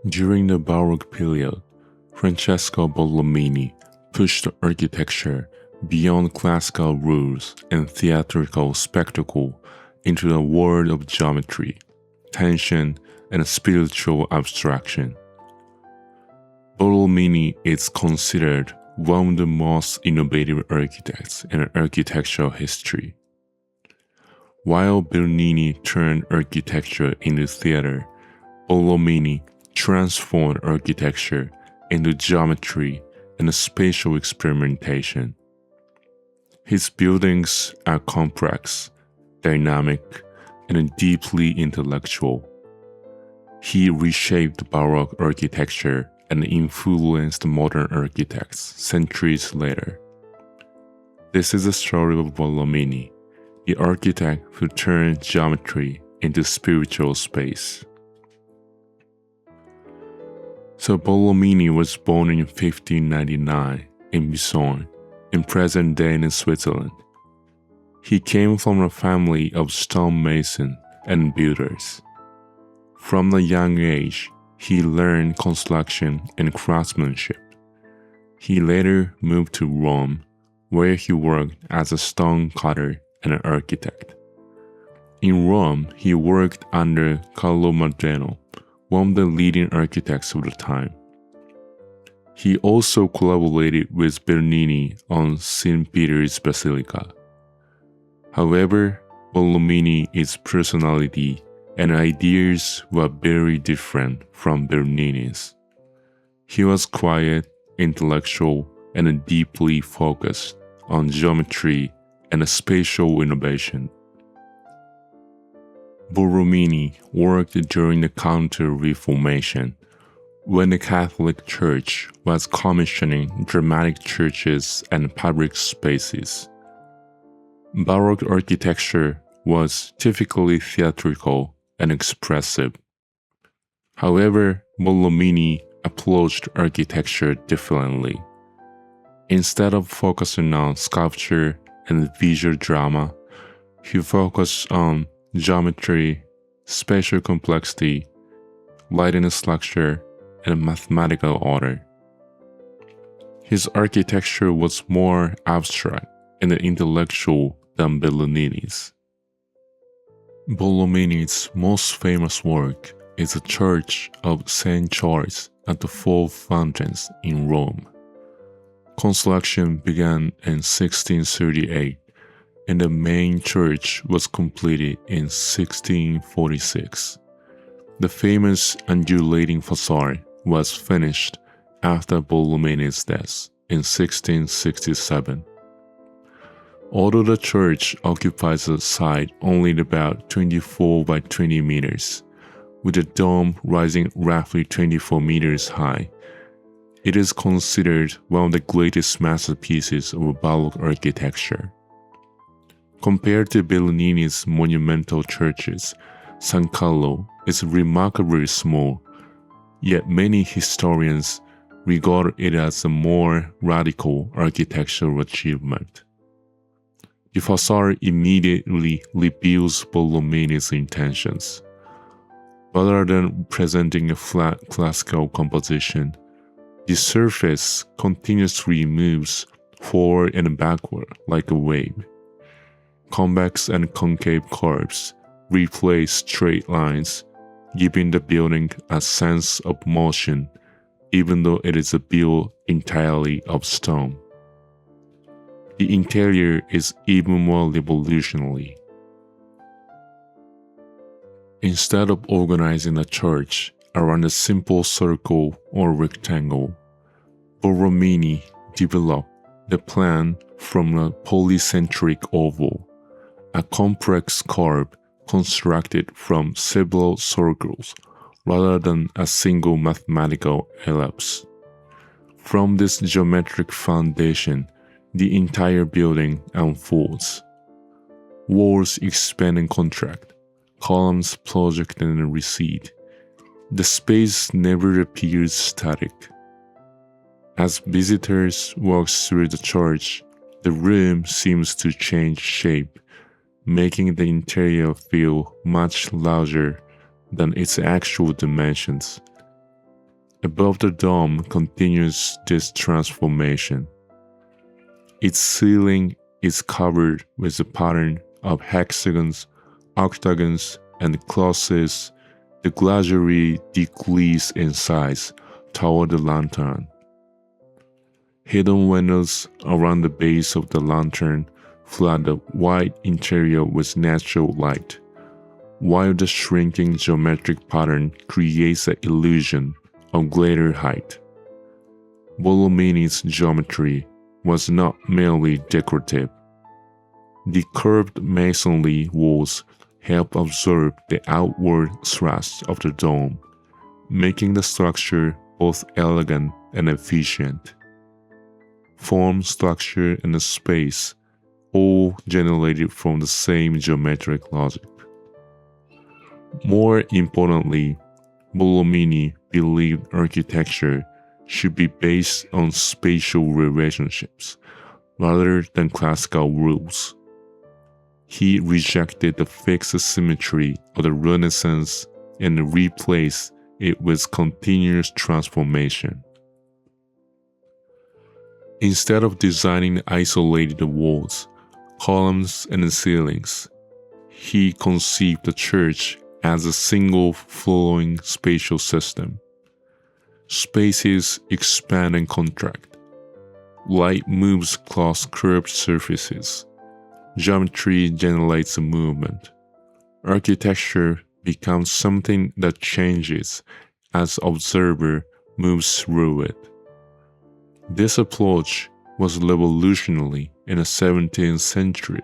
During the Baroque period, Francesco Borromini pushed architecture beyond classical rules and theatrical spectacle into the world of geometry, tension, and spiritual abstraction. Borromini is considered one of the most innovative architects in architectural history. While Bernini turned architecture into theater, Borromini transformed architecture into geometry and spatial experimentation. His buildings are complex, dynamic, and deeply intellectual. He reshaped Baroque architecture and influenced modern architects centuries later. This is the story of Borromini, the architect who turned geometry into spiritual space. So Borromini was born in 1599 in Bisson, in present-day in Switzerland. He came from a family of stonemason and builders. From a young age, he learned construction and craftsmanship. He later moved to Rome, where he worked as a stone cutter and an architect. In Rome, he worked under Carlo, one of the leading architects of the time. He also collaborated with Bernini on St. Peter's Basilica. However, Borromini's personality and ideas were very different from Bernini's. He was quiet, intellectual, and deeply focused on geometry and spatial innovation. Borromini worked during the Counter-Reformation, when the Catholic Church was commissioning dramatic churches and public spaces. Baroque architecture was typically theatrical and expressive. However, Borromini approached architecture differently. Instead of focusing on sculpture and visual drama, he focused on geometry, spatial complexity, lighting structure, and mathematical order. His architecture was more abstract and intellectual than Bernini's. Borromini's most famous work is the Church of St. Charles at the Four Fountains in Rome. Construction began in 1638, and the main church was completed in 1646. The famous undulating facade was finished after Borromini's death in 1667. Although the church occupies a site only about 24 by 20 meters, with the dome rising roughly 24 meters high, it is considered one of the greatest masterpieces of Baroque architecture. Compared to Bernini's monumental churches, San Carlo is remarkably small, yet many historians regard it as a more radical architectural achievement. The facade immediately reveals Borromini's intentions. Rather than presenting a flat classical composition, the surface continuously moves forward and backward like a wave. Convex and concave curves replace straight lines, giving the building a sense of motion, even though it is built entirely of stone. The interior is even more revolutionary. Instead of organizing a church around a simple circle or rectangle, Borromini developed the plan from a polycentric oval, a complex curve constructed from several circles rather than a single mathematical ellipse. From this geometric foundation, the entire building unfolds. Walls expand and contract, columns project and recede. The space never appears static. As visitors walk through the church, the room seems to change shape, making the interior feel much larger than its actual dimensions. Above the dome continues this transformation. Its ceiling is covered with a pattern of hexagons, octagons, and crosses. The glazier decreases in size toward the lantern. Hidden windows around the base of the lantern flood the white interior with natural light, while the shrinking geometric pattern creates an illusion of greater height. Borromini's geometry was not merely decorative. The curved masonry walls help absorb the outward thrust of the dome, making the structure both elegant and efficient. Form, structure, and space all generated from the same geometric logic. More importantly, Borromini believed architecture should be based on spatial relationships rather than classical rules. He rejected the fixed symmetry of the Renaissance and replaced it with continuous transformation. Instead of designing isolated walls, columns, and ceilings, he conceived the church as a single flowing spatial system. Spaces expand and contract. Light moves across curved surfaces. Geometry generates a movement. Architecture becomes something that changes as the observer moves through it. This approach was revolutionary in the 17th century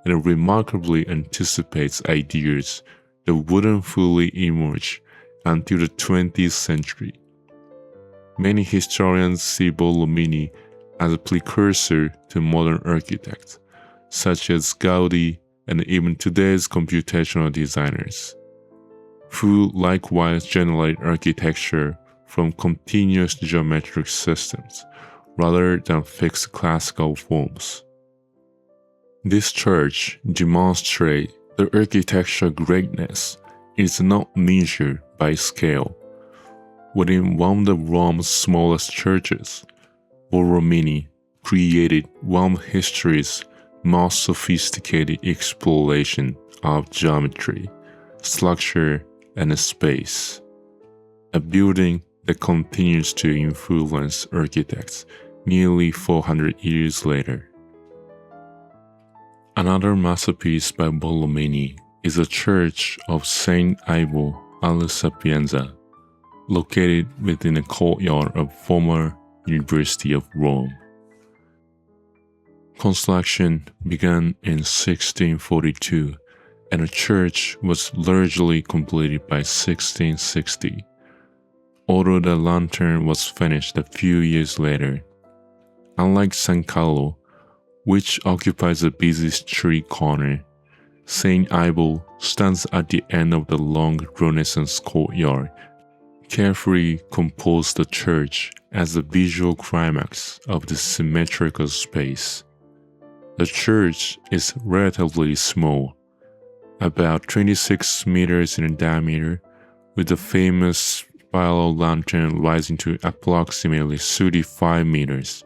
and remarkably anticipates ideas that wouldn't fully emerge until the 20th century. Many historians see Borromini as a precursor to modern architects, such as Gaudi and even today's computational designers, who likewise generate architecture from continuous geometric systems rather than fixed classical forms. This church demonstrates the architectural greatness is not measured by scale. Within one of Rome's smallest churches, Borromini created one of history's most sophisticated exploration of geometry, structure, and space. A building that continues to influence architects nearly 400 years later. Another masterpiece by Borromini is the Church of Saint Ivo alla Sapienza, located within a courtyard of former University of Rome. Construction began in 1642, and the church was largely completed by 1660, although the lantern was finished a few years later. Unlike San Carlo, which occupies a busy street corner, Saint Ivo stands at the end of the long Renaissance courtyard, carefully composed the church as the visual climax of the symmetrical space. The church is relatively small, about 26 meters in diameter, with the famous spiral lantern rising to approximately 35 meters.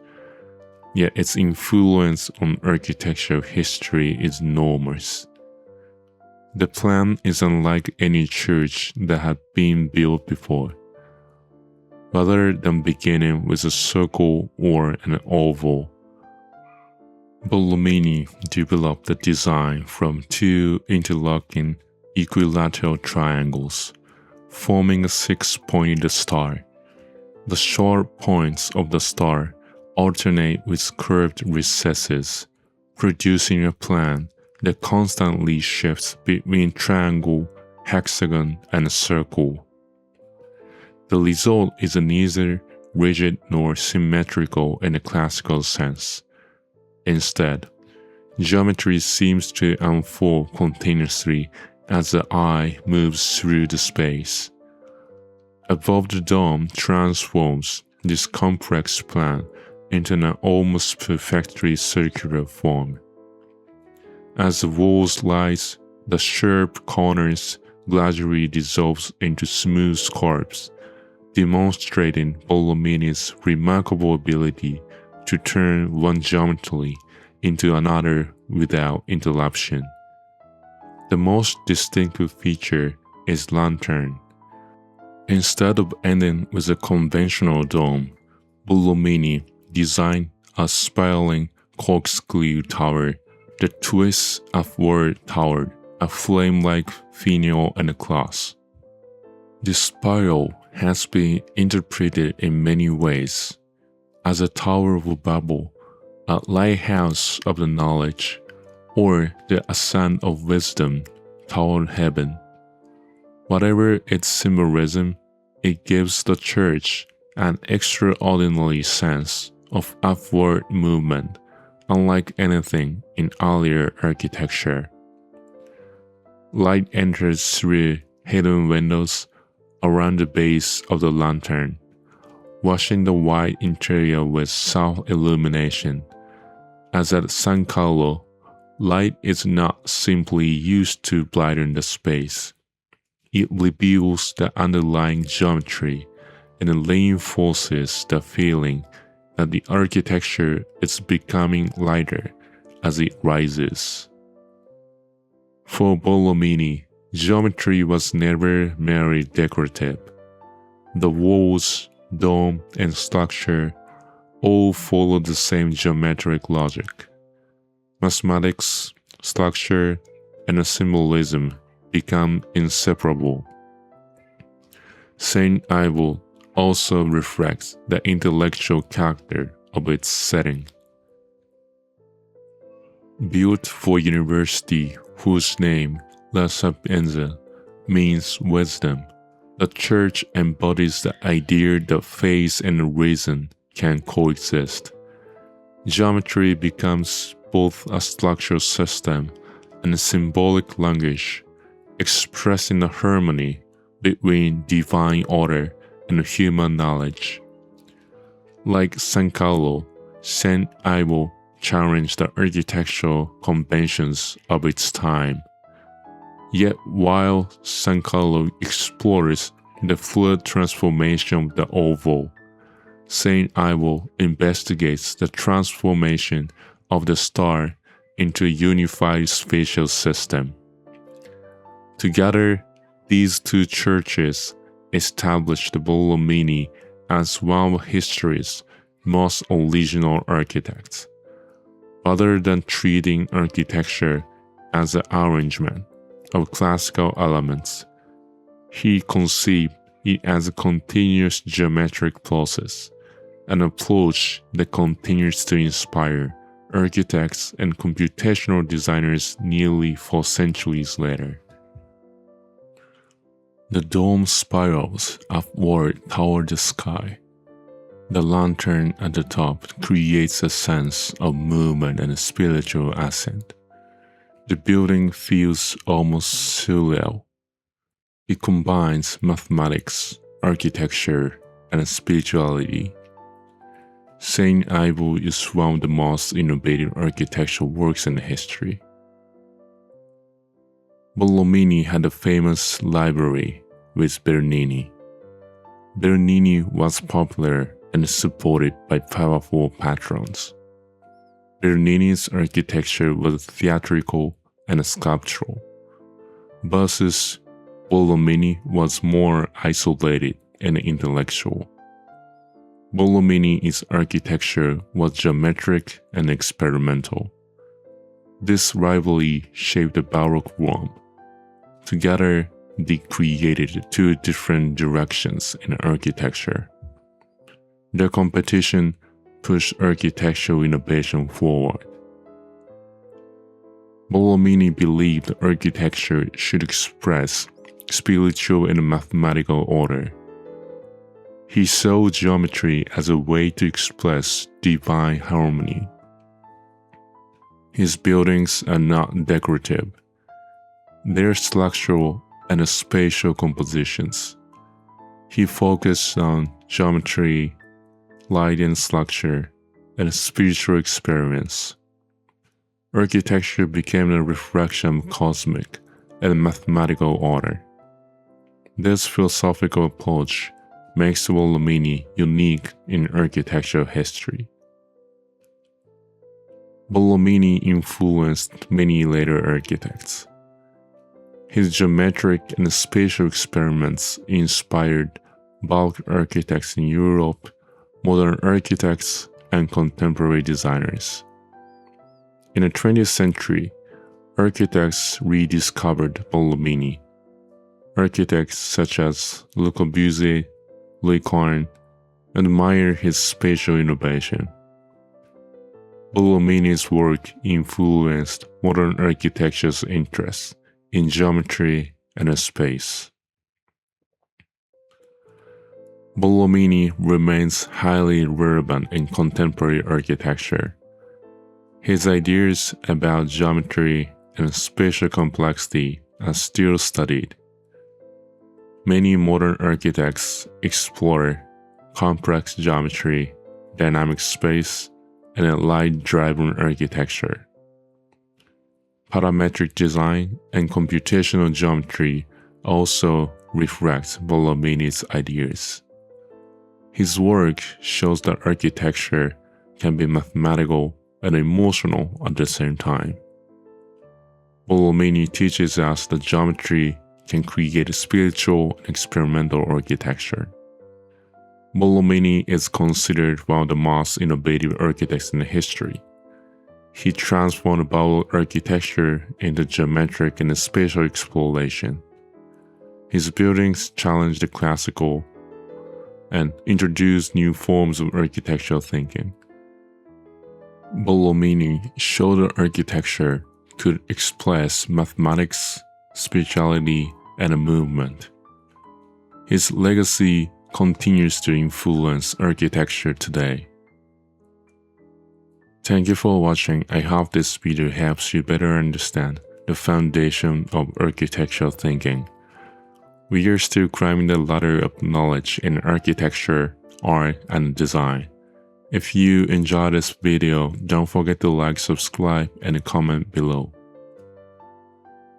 Yet its influence on architectural history is enormous. The plan is unlike any church that had been built before. Rather than beginning with a circle or an oval, Borromini developed the design from two interlocking equilateral triangles, forming a six-pointed star. The sharp points of the star alternate with curved recesses, producing a plan that constantly shifts between triangle, hexagon, and circle. The result is neither rigid nor symmetrical in a classical sense. Instead, geometry seems to unfold continuously as the eye moves through the space. Above the dome transforms this complex plan into an almost perfectly circular form. As the walls rise, the sharp corners gradually dissolve into smooth curves, demonstrating Borromini's remarkable ability to turn one geometry into another without interruption. The most distinctive feature is lantern. Instead of ending with a conventional dome, Borromini designed a spiraling corkscrew tower that twists upward toward a flame-like finial and cross. This spiral has been interpreted in many ways as a tower of Babel, a lighthouse of the knowledge, or the ascent of wisdom toward heaven. Whatever its symbolism, it gives the church an extraordinary sense of upward movement, unlike anything in earlier architecture. Light enters through hidden windows around the base of the lantern, washing the white interior with soft illumination. As at San Carlo, light is not simply used to brighten the space. It reveals the underlying geometry and reinforces the feeling that the architecture is becoming lighter as it rises. For Borromini, geometry was never merely decorative. The walls, dome, and structure all follow the same geometric logic. Mathematics, structure, and symbolism become inseparable. Saint Ivo also reflects the intellectual character of its setting. Built for a university whose name, La Sapienza, means wisdom, the church embodies the idea that faith and reason can coexist. Geometry becomes both a structural system and a symbolic language, expressing the harmony between divine order and human knowledge. Like San Carlo, Saint Ivo challenged the architectural conventions of its time. Yet while San Carlo explores the fluid transformation of the oval, Saint Ivo investigates the transformation of the star into a unified spatial system. Together, these two churches established Borromini as one of history's most original architects. Rather than treating architecture as an arrangement of classical elements, he conceived it as a continuous geometric process, an approach that continues to inspire architects and computational designers nearly 4 centuries later. The dome spirals upward toward the sky. The lantern at the top creates a sense of movement and spiritual ascent. The building feels almost surreal. It combines mathematics, architecture, and spirituality. Saint Ivo is one of the most innovative architectural works in history. Borromini had a famous rivalry with Bernini. Bernini was popular and supported by powerful patrons. Bernini's architecture was theatrical and sculptural, versus Borromini was more isolated and intellectual. Borromini's architecture was geometric and experimental. This rivalry shaped the Baroque Rome. Together, they created 2 different directions in architecture. Their competition pushed architectural innovation forward. Borromini believed architecture should express spiritual and mathematical order. He saw geometry as a way to express divine harmony. His buildings are not decorative. They're structural and spatial compositions. He focused on geometry, light and structure, and spiritual experience. Architecture became a reflection of cosmic and mathematical order. This philosophical approach makes Borromini unique in architectural history. Borromini influenced many later architects. His geometric and spatial experiments inspired Baroque architects in Europe, modern architects, and contemporary designers. In the 20th century, architects rediscovered Borromini. Architects such as Le Corbusier, Louis Kahn admired his spatial innovation. Borromini's work influenced modern architecture's interests in geometry and space. Borromini remains highly relevant in contemporary architecture. His ideas about geometry and spatial complexity are still studied. Many modern architects explore complex geometry, dynamic space, and light-driven architecture. Parametric design and computational geometry also reflect Borromini's ideas. His work shows that architecture can be mathematical and emotional at the same time. Borromini teaches us that geometry can create spiritual and experimental architecture. Borromini is considered one of the most innovative architects in history. He transformed Baroque architecture into geometric and spatial exploration. His buildings challenged the classical and introduced new forms of architectural thinking. Borromini showed that architecture could express mathematics, spirituality, and movement. His legacy continues to influence architecture today. Thank you for watching. I hope this video helps you better understand the foundation of architectural thinking. We are still climbing the ladder of knowledge in architecture, art, and design. If you enjoyed this video, don't forget to like, subscribe, and comment below.